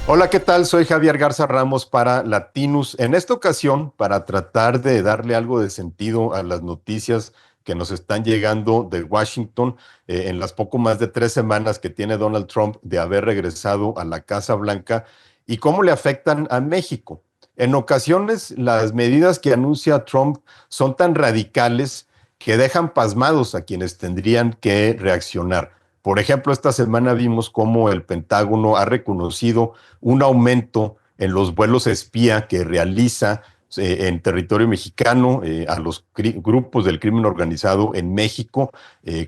Hola, ¿qué tal? Soy Javier Garza Ramos para Latinus. En esta ocasión, para tratar de darle algo de sentido a las noticias que nos están llegando de Washington, en las poco más de 3 semanas que tiene Donald Trump de haber regresado a la Casa Blanca y cómo le afectan a México. En ocasiones, las medidas que anuncia Trump son tan radicales que dejan pasmados a quienes tendrían que reaccionar. Por ejemplo, esta semana vimos cómo el Pentágono ha reconocido un aumento en los vuelos espía que realiza en territorio mexicano a los grupos del crimen organizado en México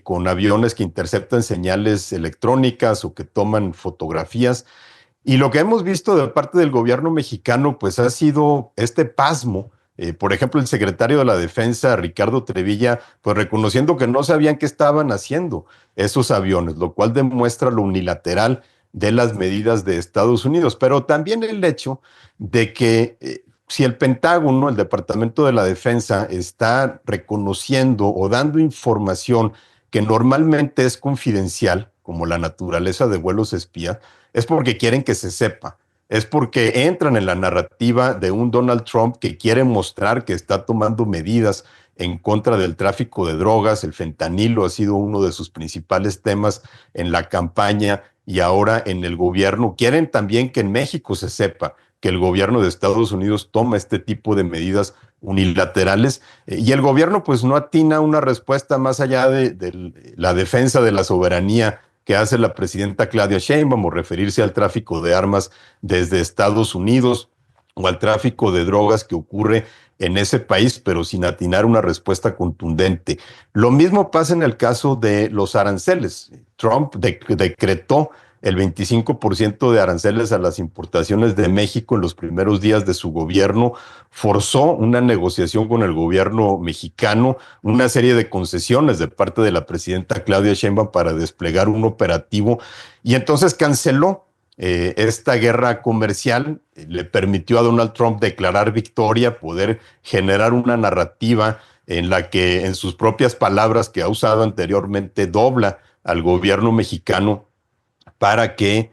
con aviones que interceptan señales electrónicas o que toman fotografías. Y lo que hemos visto de parte del gobierno mexicano, pues ha sido este pasmo. Por ejemplo, el secretario de la Defensa, Ricardo Trevilla, pues reconociendo que no sabían qué estaban haciendo esos aviones, lo cual demuestra lo unilateral de las medidas de Estados Unidos, pero también el hecho de que si el Pentágono, el Departamento de la Defensa, está reconociendo o dando información que normalmente es confidencial, como la naturaleza de vuelos espía, es porque quieren que se sepa, es porque entran en la narrativa de un Donald Trump que quiere mostrar que está tomando medidas en contra del tráfico de drogas. El fentanilo ha sido uno de sus principales temas en la campaña y ahora en el gobierno. Quieren también que en México se sepa que el gobierno de Estados Unidos toma este tipo de medidas unilaterales y el gobierno pues no atina una respuesta más allá de la defensa de la soberanía que hace la presidenta Claudia Sheinbaum, o referirse al tráfico de armas desde Estados Unidos o al tráfico de drogas que ocurre en ese país, pero sin atinar una respuesta contundente. Lo mismo pasa en el caso de los aranceles. Trump decretó el 25% de aranceles a las importaciones de México en los primeros días de su gobierno, forzó una negociación con el gobierno mexicano, una serie de concesiones de parte de la presidenta Claudia Sheinbaum para desplegar un operativo y entonces canceló esta guerra comercial, le permitió a Donald Trump declarar victoria, poder generar una narrativa en la que, en sus propias palabras que ha usado anteriormente, dobla al gobierno mexicano para que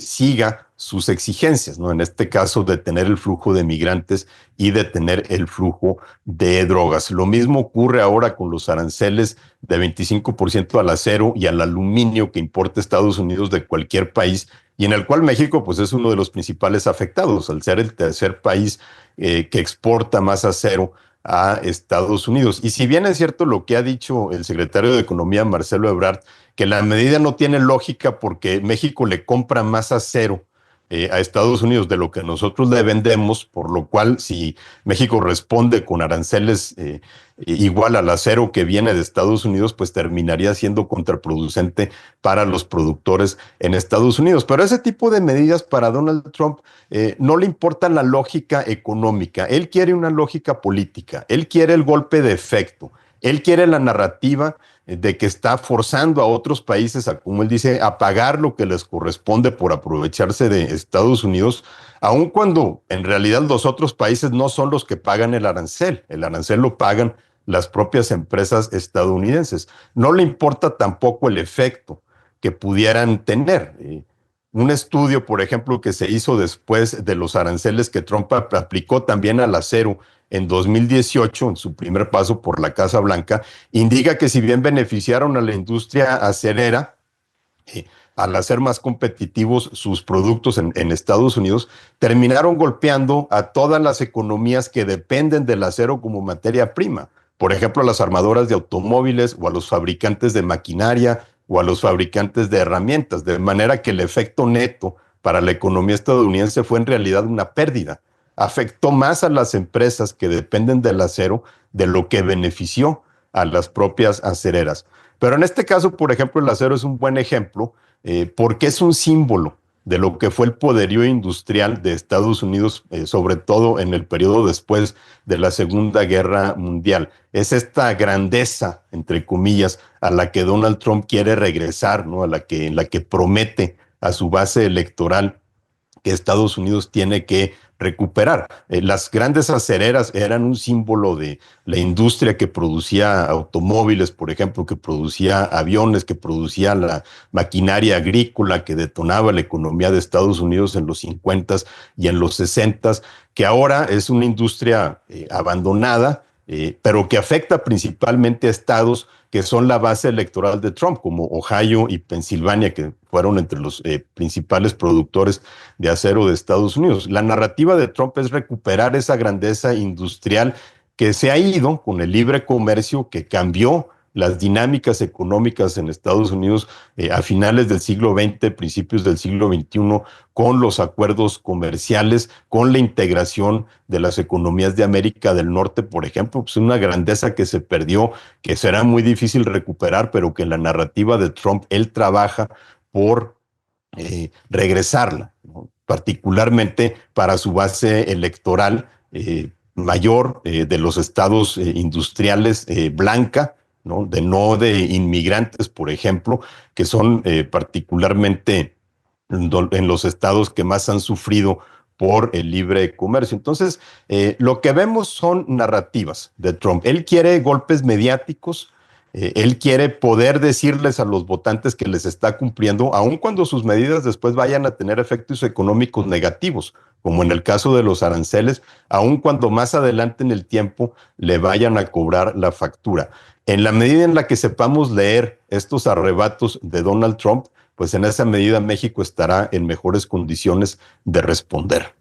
siga sus exigencias, ¿no? En este caso, detener el flujo de migrantes y detener el flujo de drogas. Lo mismo ocurre ahora con los aranceles de 25% al acero y al aluminio que importa Estados Unidos de cualquier país y en el cual México pues es uno de los principales afectados al ser el tercer país que exporta más acero a Estados Unidos. Y si bien es cierto lo que ha dicho el secretario de Economía, Marcelo Ebrard, que la medida no tiene lógica porque México le compra más acero a Estados Unidos de lo que nosotros le vendemos, por lo cual si México responde con aranceles igual al acero que viene de Estados Unidos, pues terminaría siendo contraproducente para los productores en Estados Unidos. Pero ese tipo de medidas para Donald Trump no le importa la lógica económica, él quiere una lógica política, él quiere el golpe de efecto, él quiere la narrativa de que está forzando a otros países a, como él dice, a pagar lo que les corresponde por aprovecharse de Estados Unidos, aun cuando en realidad los otros países no son los que pagan el arancel lo pagan las propias empresas estadounidenses. No le importa tampoco el efecto que pudieran tener. Un estudio, por ejemplo, que se hizo después de los aranceles que Trump aplicó también al acero en 2018, en su primer paso por la Casa Blanca, indica que si bien beneficiaron a la industria acerera, eh, al hacer más competitivos sus productos en Estados Unidos, terminaron golpeando a todas las economías que dependen del acero como materia prima. Por ejemplo, a las armadoras de automóviles o a los fabricantes de maquinaria o a los fabricantes de herramientas, de manera que el efecto neto para la economía estadounidense fue en realidad una pérdida. Afectó más a las empresas que dependen del acero de lo que benefició a las propias acereras. Pero en este caso, por ejemplo, el acero es un buen ejemplo porque es un símbolo de lo que fue el poderío industrial de Estados Unidos, sobre todo en el periodo después de la Segunda Guerra Mundial. Es esta grandeza, entre comillas, a la que Donald Trump quiere regresar, ¿no? En la que promete a su base electoral que Estados Unidos tiene que recuperar. Las grandes acereras eran un símbolo de la industria que producía automóviles, por ejemplo, que producía aviones, que producía la maquinaria agrícola, que detonaba la economía de Estados Unidos en los 50 y en los 60, que ahora es una industria abandonada, pero que afecta principalmente a estados que son la base electoral de Trump, como Ohio y Pensilvania, que fueron entre los principales productores de acero de Estados Unidos. La narrativa de Trump es recuperar esa grandeza industrial que se ha ido con el libre comercio, que cambió las dinámicas económicas en Estados Unidos a finales del siglo XX, principios del siglo XXI, con los acuerdos comerciales, con la integración de las economías de América del Norte, por ejemplo, pues una grandeza que se perdió, que será muy difícil recuperar, pero que en la narrativa de Trump él trabaja por regresarla, ¿no? Particularmente para su base electoral mayor de los estados industriales blanca, ¿no? No de inmigrantes, por ejemplo, que son particularmente en los estados que más han sufrido por el libre comercio. Entonces, lo que vemos son narrativas de Trump. Él quiere golpes mediáticos, él quiere poder decirles a los votantes que les está cumpliendo, aun cuando sus medidas después vayan a tener efectos económicos negativos, como en el caso de los aranceles, aun cuando más adelante en el tiempo le vayan a cobrar la factura. En la medida en la que sepamos leer estos arrebatos de Donald Trump, pues en esa medida México estará en mejores condiciones de responder.